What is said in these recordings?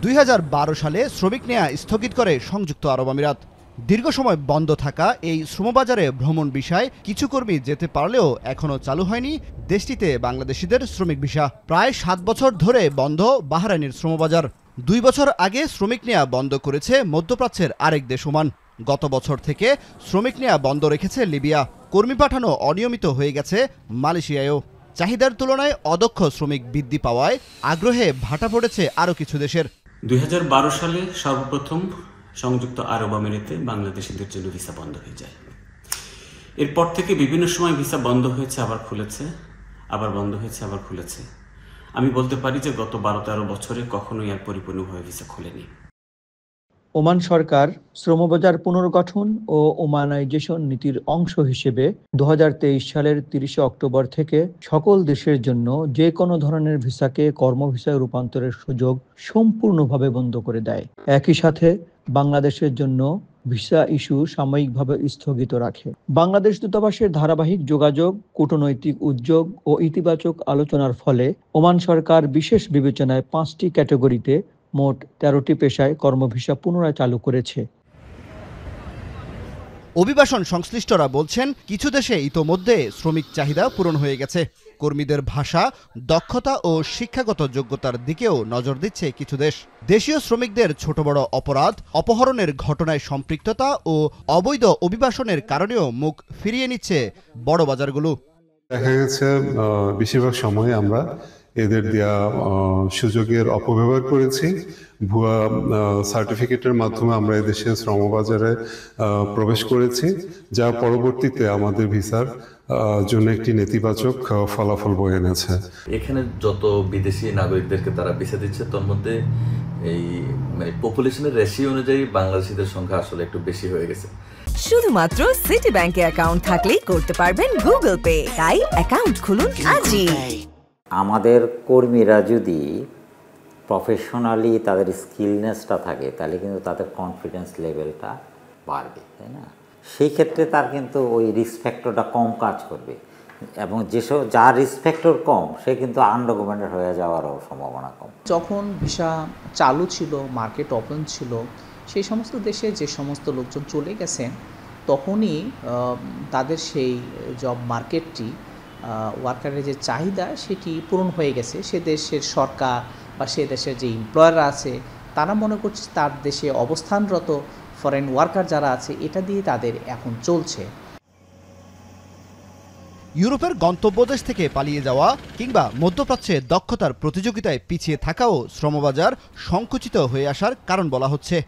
2012 সালে শ্রমিক নেয়া স্থগিত করে সংযুক্ত আরব আমিরাত। দীর্ঘ সময় বন্ধ থাকা এই শ্রমবাজারে ভ্রমণ ভিসায় কিছু কর্মী যেতে পারলেও এখনও চালু হয়নি দেশটিতে বাংলাদেশিদের শ্রমিক ভিসা। প্রায় 7 বছর ধরে বন্ধ বাহরাইনের শ্রমবাজার। 2 বছর আগে শ্রমিক নেয়া বন্ধ করেছে মধ্যপ্রাচ্যের আরেক দেশ ওমান। গত বছর থেকে শ্রমিক নেয়া বন্ধ রেখেছে লিবিয়া। কর্মী পাঠানো অনিয়মিত হয়ে গেছে মালয়েশিয়ায়ও। চাহিদার তুলনায় অদক্ষ শ্রমিক বৃদ্ধি পাওয়ায় আগ্রহে ভাটা পড়েছে আরও কিছু দেশের। 2012 সালে সর্বপ্রথম সংযুক্ত আরব আমিরাতে বাংলাদেশিদের জন্য ভিসা বন্ধ হয়ে যায়। এরপর থেকে বিভিন্ন সময় ভিসা বন্ধ হয়েছে, আবার খুলেছে, আবার বন্ধ হয়েছে, আবার খুলেছে। আমি বলতে পারি যে গত 12-13 বছরে কখনোই আর পরিপূর্ণভাবে ভিসা খোলেনি। ওমান সরকার শ্রমবাজার পুনর্গঠন ও ওমানাইজেশন নীতির অংশ হিসেবে 2023 সালের 30 অক্টোবর থেকে সকল দেশের জন্য যে কোনো ধরনের ভিসাকে কর্মভিসায় রূপান্তরের সুযোগ সম্পূর্ণভাবে বন্ধ করে দেয়। একই সাথে বাংলাদেশের জন্য ভিসা ইস্যু সাময়িকভাবে স্থগিত রাখে। বাংলাদেশ দূতাবাসের ধারাবাহিক যোগাযোগ, কূটনৈতিক উদ্যোগ ও ইতিবাচক আলোচনার ফলে ওমান সরকার বিশেষ বিবেচনায় 5টি ক্যাটাগরিতে মোট 13টি পেশায় কর্মভিসা পুনরায় চালু করেছে। অভিবাসন সংশ্লিষ্টরা বলছেন, কিছু দেশে ইতোমধ্যে শ্রমিক চাহিদা পূরণ হয়ে গেছে। কর্মীদের ভাষা, দক্ষতা ও শিক্ষাগত যোগ্যতার দিকেও নজর দিচ্ছে কিছু দেশ। দেশীয় শ্রমিকদের ছোট বড় অপরাধ, অপহরণের ঘটনায় সম্পৃক্ততা ও অবৈধ অভিবাসনের কারণেও মুখ ফিরিয়ে নিচ্ছে বড় বাজারগুলো। দেখা গেছে বেশিরভাগ সময় আমরা এদের দেওয়া সুযোগের অপব্যবহার করেছি। ভুয়া সার্টিফিকেটের মাধ্যমে আমরা এদেশে শ্রমবাজারে প্রবেশ করেছি, যা পরবর্তীতে আমাদের ভিসার জন্য একটি নেতিবাচক ফলাফল বয়ে এনেছে। এখানে যত বিদেশি নাগরিকদেরকে তারা ভিসা দিচ্ছে, তার মধ্যে এই পপুলেশনের রেশিও অনুযায়ী বাংলাদেশিদের সংখ্যা আসলে একটু বেশি হয়ে গেছে। শুধুমাত্র সিটি ব্যাংকে অ্যাকাউন্ট থাকলেই করতে পারবেন গুগল পে। তাই অ্যাকাউন্ট খুলুন আজই। আমাদের কর্মীরা যদি প্রফেশনালি তাদের স্কিলনেসটা থাকে, তাহলে কিন্তু তাদের কনফিডেন্স লেভেলটা বাড়বে, তাই না? সেই ক্ষেত্রে তার কিন্তু ওই রিস্ক ফ্যাক্টরটা কম কাজ করবে, এবং যার রিস্ক ফ্যাক্টর কম সে কিন্তু আনডকুমেন্টেড হয়ে যাওয়ারও সম্ভাবনা কম। যখন ভিসা চালু ছিল, মার্কেট ওপেন ছিল, সেই সমস্ত দেশে যে সমস্ত লোকজন চলে গেছেন, তখনই তাদের সেই জব মার্কেটটি, ওয়ার্কারের যে চাহিদা সেটি পূরণ হয়ে গেছে। সে দেশের সরকার বা সে দেশের যে এমপ্লয়াররা আছে, তারা মনে করছে তার দেশে অবস্থানরত ফরেন ওয়ার্কার যারা আছে, এটা দিয়ে তাদের এখন চলছে। ইউরোপের গন্তব্য দেশ থেকে পালিয়ে যাওয়া কিংবা মধ্যপ্রাচ্যে দক্ষতার প্রতিযোগিতায় পিছিয়ে থাকাও শ্রমবাজার সংকুচিত হয়ে আসার কারণ বলা হচ্ছে।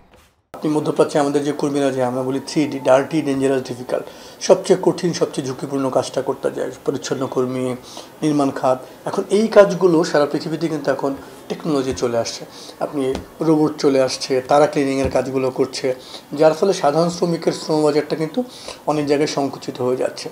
আপনি মধ্যপ্রাচ্যে আমাদের যে কর্মীরা, যে আমরা বলি 3D, ডার্টি, ডেঞ্জারাস, ডিফিকাল্ট, সবচেয়ে কঠিন, সবচেয়ে ঝুঁকিপূর্ণ কাজটা করতে যায়, পরিচ্ছন্ন কর্মী, নির্মাণ খাত। এখন এই কাজগুলো সারা পৃথিবীতে কিন্তু এখন টেকনোলজি চলে আসছে, আপনি রোবট চলে আসছে, তারা ক্লিনিংয়ের কাজগুলো করছে, যার ফলে সাধারণ শ্রমিকের শ্রমবাজারটা কিন্তু অনেক জায়গায় সংকুচিত হয়ে যাচ্ছে।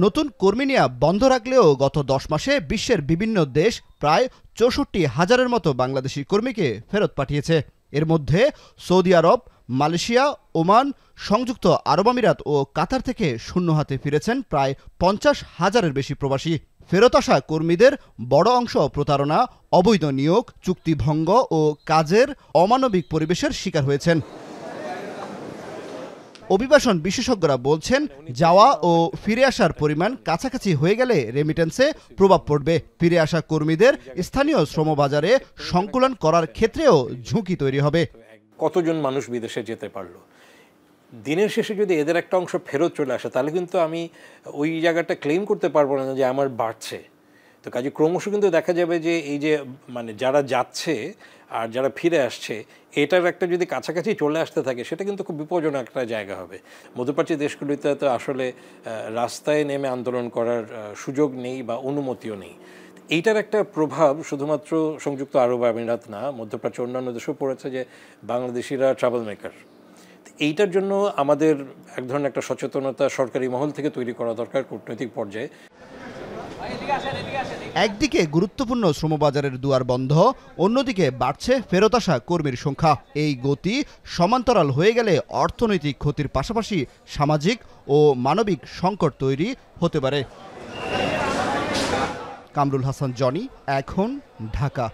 নতুন কর্মী নেওয়া বন্ধ রাখলেও গত 10 মাসে বিশ্বের বিভিন্ন দেশ প্রায় 64,000-এর মতো বাংলাদেশি কর্মীকে ফেরত পাঠিয়েছে। এর মধ্যে সৌদি আরব, মালয়েশিয়া, ওমান, সংযুক্ত আরব আমিরাত ও কাতার থেকে শূন্য হাতে ফিরেছেন প্রায় 50,000-এর বেশি প্রবাসী। ফেরত আসা কর্মীদের বড় অংশ প্রতারণা, অবৈধ নিয়োগ, চুক্তিভঙ্গ ও কাজের অমানবিক পরিবেশের শিকার হয়েছেন। অভিবাসন বিশেষজ্ঞরা বলছেন, যাওয়া ও ফিরে আসার পরিমাণ কাছাকাছি হয়ে গেলে রেমিটেন্সে প্রভাব পড়বে। ফিরে আসা কর্মীদের স্থানীয় শ্রমবাজারে সংকুলন করার ক্ষেত্রেও ঝুঁকি তৈরি হবে। কতজন মানুষ বিদেশে যেতে পারলো? দিনের শেষে যদি এদের একটা অংশ ফেরত চলে আসে, তাহলে কিন্তু আমি ওই জায়গাটা ক্লেম করতে পারবো না যে আমার বাড়ছে। তো কাজে ক্রমশ কিন্তু দেখা যাবে যে এই যে যারা যাচ্ছে আর যারা ফিরে আসছে, এটার একটা যদি কাছাকাছি চলে আসতে থাকে, সেটা কিন্তু খুব বিপজ্জনক একটা জায়গা হবে। মধ্যপ্রাচ্য দেশগুলিতে তো আসলে রাস্তায় নেমে আন্দোলন করার সুযোগ নেই বা অনুমতিও নেই। এইটার একটা প্রভাব শুধুমাত্র সংযুক্ত আরব আমিরাত না, মধ্যপ্রাচ্য অন্যান্য দেশেও পড়েছে যে বাংলাদেশিরা ট্রাভেল মেকার। এইটার জন্য আমাদের এক ধরনের একটা সচেতনতা সরকারি মহল থেকে তৈরি করা দরকার কূটনৈতিক পর্যায়ে। একদিকে গুরুত্বপূর্ণ শ্রমবাজারের দুয়ার বন্ধ, অন্যদিকে বাড়ছে ফেরত আসা কর্মীর সংখ্যা। এই গতি সমান্তরাল হয়ে গেলে অর্থনৈতিক ক্ষতির পাশাপাশি সামাজিক ও মানবিক সংকট তৈরি হতে পারে। কামরুল হাসান জনি, এখন, ঢাকা।